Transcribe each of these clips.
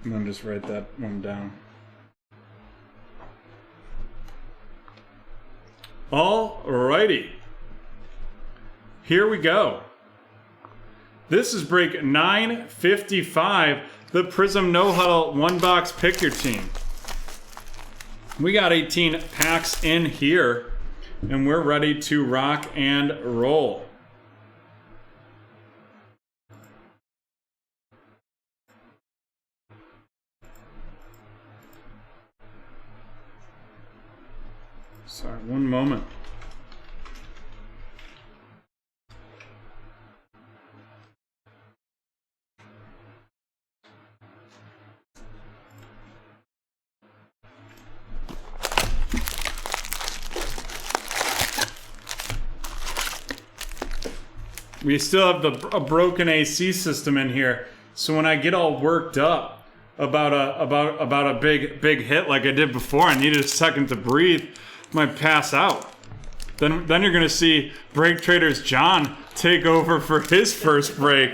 And then just write that one down. Alrighty. Here we go. This is break 955, the Prizm No Huddle one box pick your team. We got 18 packs in here, and we're ready to rock and roll. Sorry, one moment. We still have a broken AC system in here, so when I get all worked up about a big hit like I did before, I needed a second to breathe. Might pass out. Then you're gonna see BreakTraders John take over for his first break.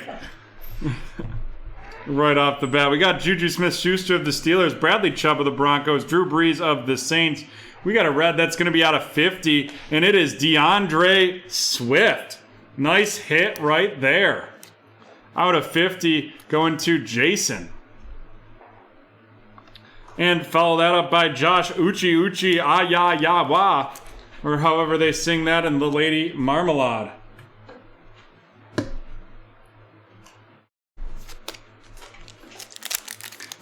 Right off the bat, we got Juju Smith-Schuster of the Steelers, Bradley Chubb of the Broncos, Drew Brees of the Saints. We got a red that's gonna be out of 50, and it is DeAndre Swift. Nice hit right there. Out of 50, going to Jason. And follow that up by Josh Uchi ah ya ya wah, or however they sing that in the Lady Marmalade.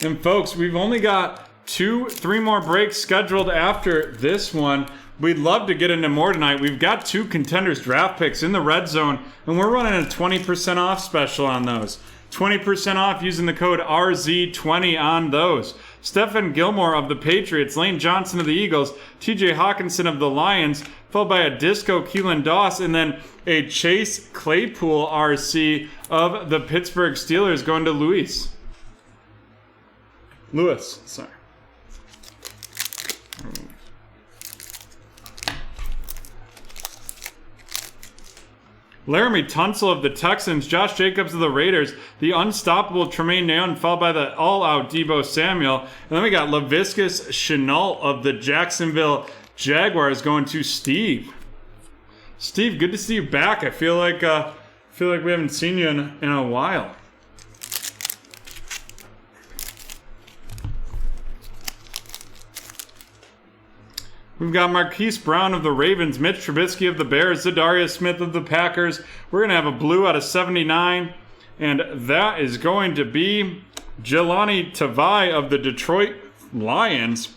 And folks, we've only got 3 more breaks scheduled after this one. We'd love to get into more tonight. We've got 2 contenders draft picks in the red zone, and we're running a 20% off special on those. 20% off using the code RZ20 on those. Stephen Gilmore of the Patriots, Lane Johnson of the Eagles, TJ Hawkinson of the Lions, followed by a Disco Keelan Doss, and then a Chase Claypool RC of the Pittsburgh Steelers going to Lewis. Sorry. Laramie Tunsil of the Texans, Josh Jacobs of the Raiders, the unstoppable Tremaine Nayon, followed by the all-out Deebo Samuel. And then we got Laviscus Shenault of the Jacksonville Jaguars going to Steve. Steve, good to see you back. I feel like we haven't seen you in a while. We've got Marquise Brown of the Ravens, Mitch Trubisky of the Bears, Zadarius Smith of the Packers. We're going to have a blue out of 79, and that is going to be Jelani Tavai of the Detroit Lions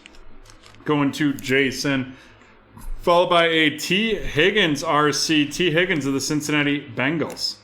going to Jason, followed by a T. Higgins RC, T. Higgins of the Cincinnati Bengals.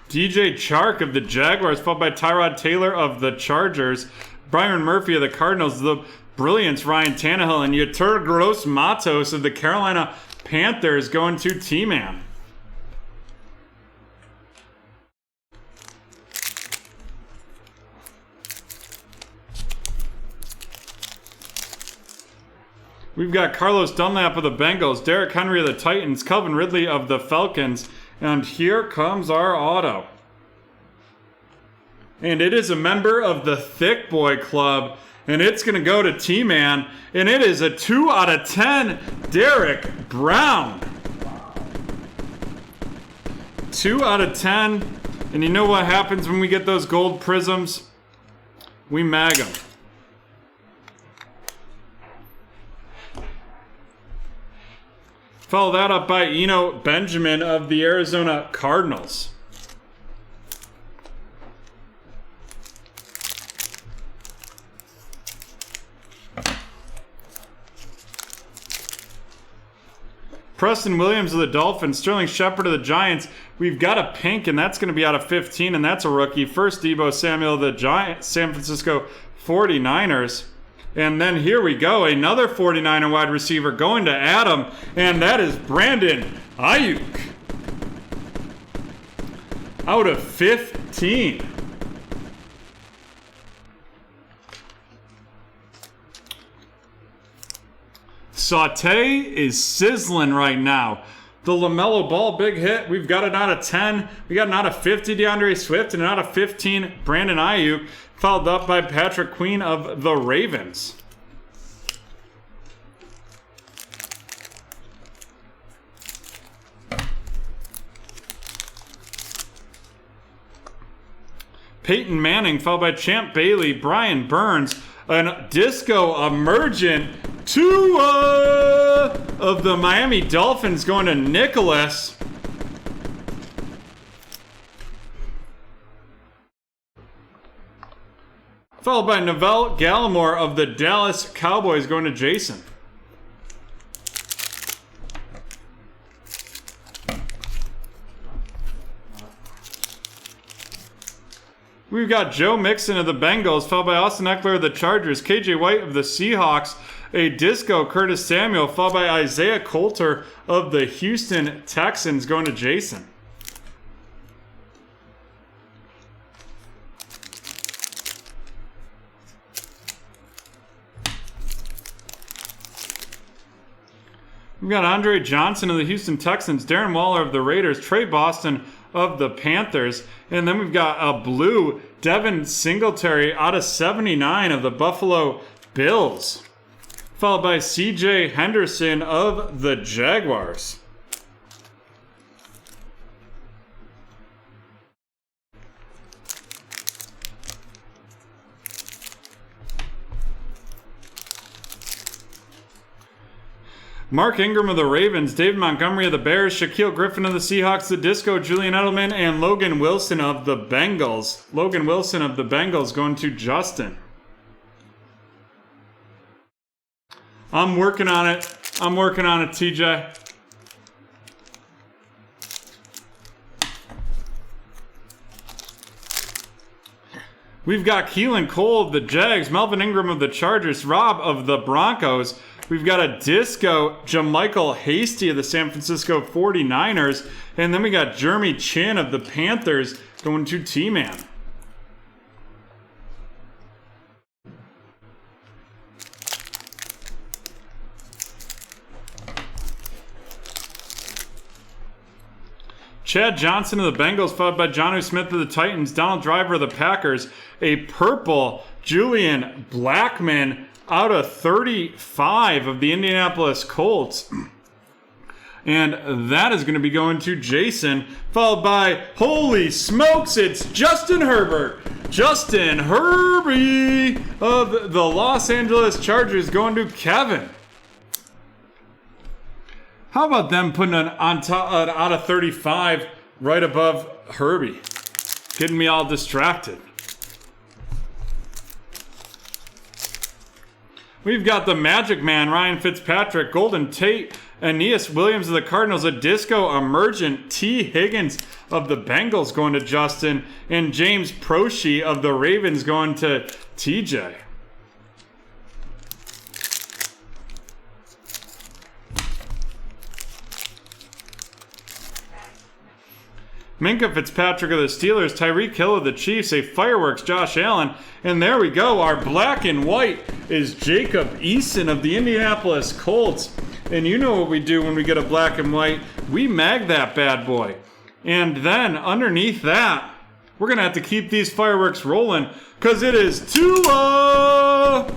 DJ Chark of the Jaguars, followed by Tyrod Taylor of the Chargers, Byron Murphy of the Cardinals, the Brilliance Ryan Tannehill, and Yetur Gross Matos of the Carolina Panthers going to T-Man. We've got Carlos Dunlap of the Bengals, Derrick Henry of the Titans, Calvin Ridley of the Falcons, and here comes our auto. And it is a member of the Thick Boy Club, and it's going to go to T-Man, and it is a 2 out of 10, Derek Brown. 2 out of 10, and you know what happens when we get those gold prisms? We mag them. Follow that up by Eno Benjamin of the Arizona Cardinals. Preston Williams of the Dolphins, Sterling Shepard of the Giants. We've got a pink, and that's going to be out of 15, and that's a rookie. First, Deebo Samuel of the San Francisco 49ers. And then here we go, another 49er wide receiver going to Adam, and that is Brandon Ayuk. Out of 15. Saute is sizzling right now. The LaMelo Ball, big hit. We've got an out of 10. We got an out of 50, DeAndre Swift, and an out of 15, Brandon Ayuk, followed up by Patrick Queen of the Ravens. Peyton Manning, followed by Champ Bailey, Brian Burns, and Disco Emergent Tua of the Miami Dolphins going to Nicholas. Followed by Neville Gallimore of the Dallas Cowboys going to Jason. We've got Joe Mixon of the Bengals, followed by Austin Eckler of the Chargers, KJ White of the Seahawks, a Disco Curtis Samuel, followed by Isaiah Coulter of the Houston Texans going to Jason. We've got Andre Johnson of the Houston Texans, Darren Waller of the Raiders, Trey Boston of the Panthers, and then we've got a blue Devin Singletary out of 79 of the Buffalo Bills, followed by CJ Henderson of the Jaguars. Mark Ingram of the Ravens, David Montgomery of the Bears, Shaquille Griffin of the Seahawks, the Disco, Julian Edelman, and Logan Wilson of the Bengals. Logan Wilson of the Bengals going to Justin. I'm working on it. I'm working on it, TJ. We've got Keelan Cole of the Jags, Melvin Ingram of the Chargers, Rob of the Broncos. We've got a Disco Jamichael Hasty of the San Francisco 49ers. And then we got Jeremy Chin of the Panthers going to T-Man. Chad Johnson of the Bengals, followed by Jonnu Smith of the Titans, Donald Driver of the Packers, a purple Julian Blackmon out of 35 of the Indianapolis Colts. And that is going to be going to Jason, followed by, holy smokes, it's Justin Herbert. Justin Herbie of the Los Angeles Chargers going to Kevin. How about them putting an out of 35 right above Herbie? Getting me all distracted. We've got the Magic Man, Ryan Fitzpatrick, Golden Tate, Aeneas Williams of the Cardinals, a Disco Emergent, T. Higgins of the Bengals going to Justin, and James Proshi of the Ravens going to TJ. Minka Fitzpatrick of the Steelers, Tyreek Hill of the Chiefs, a Fireworks, Josh Allen, and there we go. Our black and white is Jacob Eason of the Indianapolis Colts. And you know what we do when we get a black and white. We mag that bad boy. And then underneath that, we're going to have to keep these fireworks rolling because it is Tua!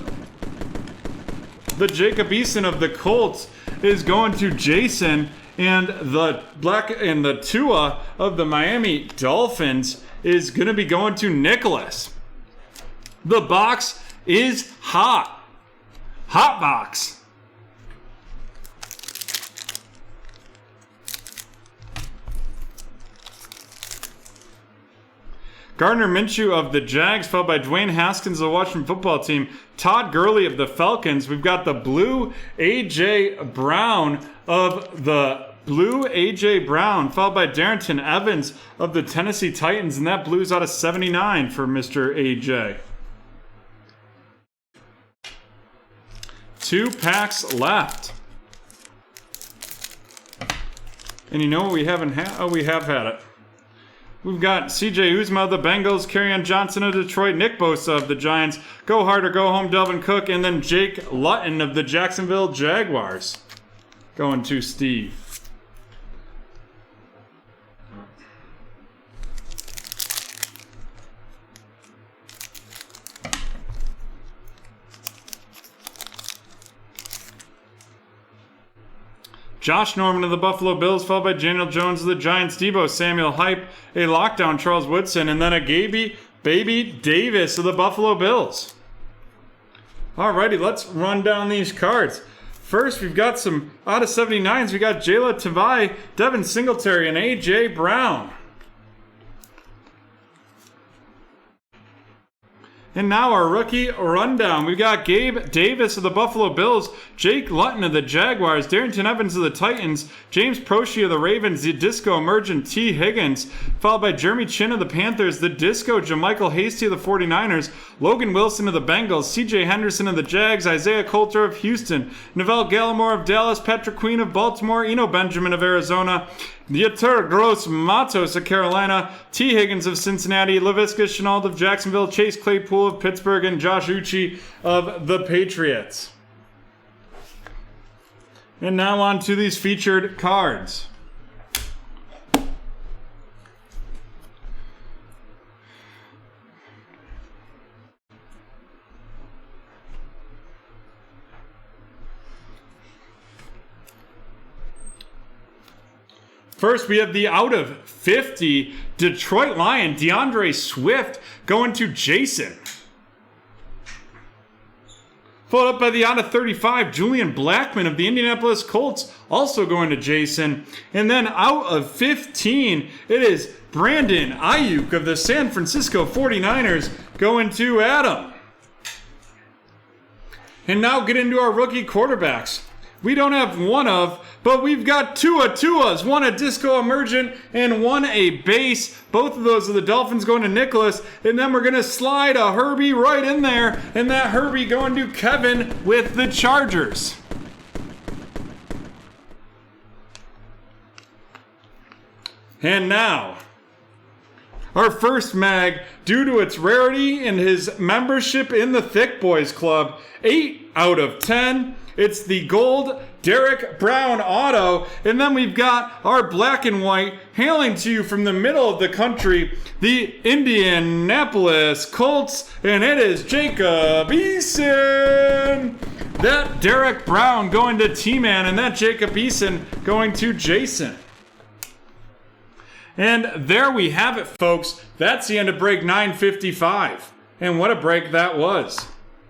The Jacob Eason of the Colts is going to Jason. And the black and the Tua of the Miami Dolphins is going to be going to Nicholas. The box is hot. Hot box. Gardner Minshew of the Jags, followed by Dwayne Haskins of the Washington football team. Todd Gurley of the Falcons. We've got the blue A.J. Brown of the Brown, followed by Darrington Evans of the Tennessee Titans. And that blue's out of 79 for Mr. A.J. 2 packs left. And you know what we haven't had? Oh, we have had it. We've got CJ Uzma of the Bengals, Kerryon Johnson of Detroit, Nick Bosa of the Giants, Go Hard or Go Home, Delvin Cook, and then Jake Luton of the Jacksonville Jaguars. Going to Steve. Josh Norman of the Buffalo Bills, followed by Daniel Jones of the Giants, Deebo Samuel Hype, a lockdown Charles Woodson, and then a Baby Davis of the Buffalo Bills. Alrighty, let's run down these cards. First, we've got some out of 79s. We got Jayla Tavai, Devin Singletary, and A.J. Brown. And now our rookie rundown. We've got Gabe Davis of the Buffalo Bills, Jake Luton of the Jaguars, Darrington Evans of the Titans, James Proche of the Ravens, the Disco Emergent T. Higgins, followed by Jeremy Chin of the Panthers, the Disco Jamichael Hasty of the 49ers, Logan Wilson of the Bengals, C.J. Henderson of the Jags, Isaiah Coulter of Houston, Neville Gallimore of Dallas, Patrick Queen of Baltimore, Eno Benjamin of Arizona, Dieter Gross Matos of Carolina, T. Higgins of Cincinnati, Laviska Shenault of Jacksonville, Chase Claypool of Pittsburgh, and Josh Uche of the Patriots. And now on to these featured cards. First, we have the out of 50 Detroit Lion, DeAndre Swift, going to Jason. Followed up by the out of 35, Julian Blackmon of the Indianapolis Colts, also going to Jason. And then out of 15, it is Brandon Ayuk of the San Francisco 49ers, going to Adam. And now get into our rookie quarterbacks. We don't have one of, but we've got two Tuas, one a Disco Emergent and one a base. Both of those are the Dolphins going to Nicholas, and then we're going to slide a Herbie right in there, and that Herbie going to Kevin with the Chargers. And now, our first mag, due to its rarity and his membership in the Thick Boys Club, 8 out of 10. It's the gold Derek Brown auto. And then we've got our black and white, hailing to you from the middle of the country, the Indianapolis Colts. And it is Jacob Eason. That Derek Brown going to T-Man, and that Jacob Eason going to Jason. And there we have it, folks. That's the end of break 955. And what a break that was.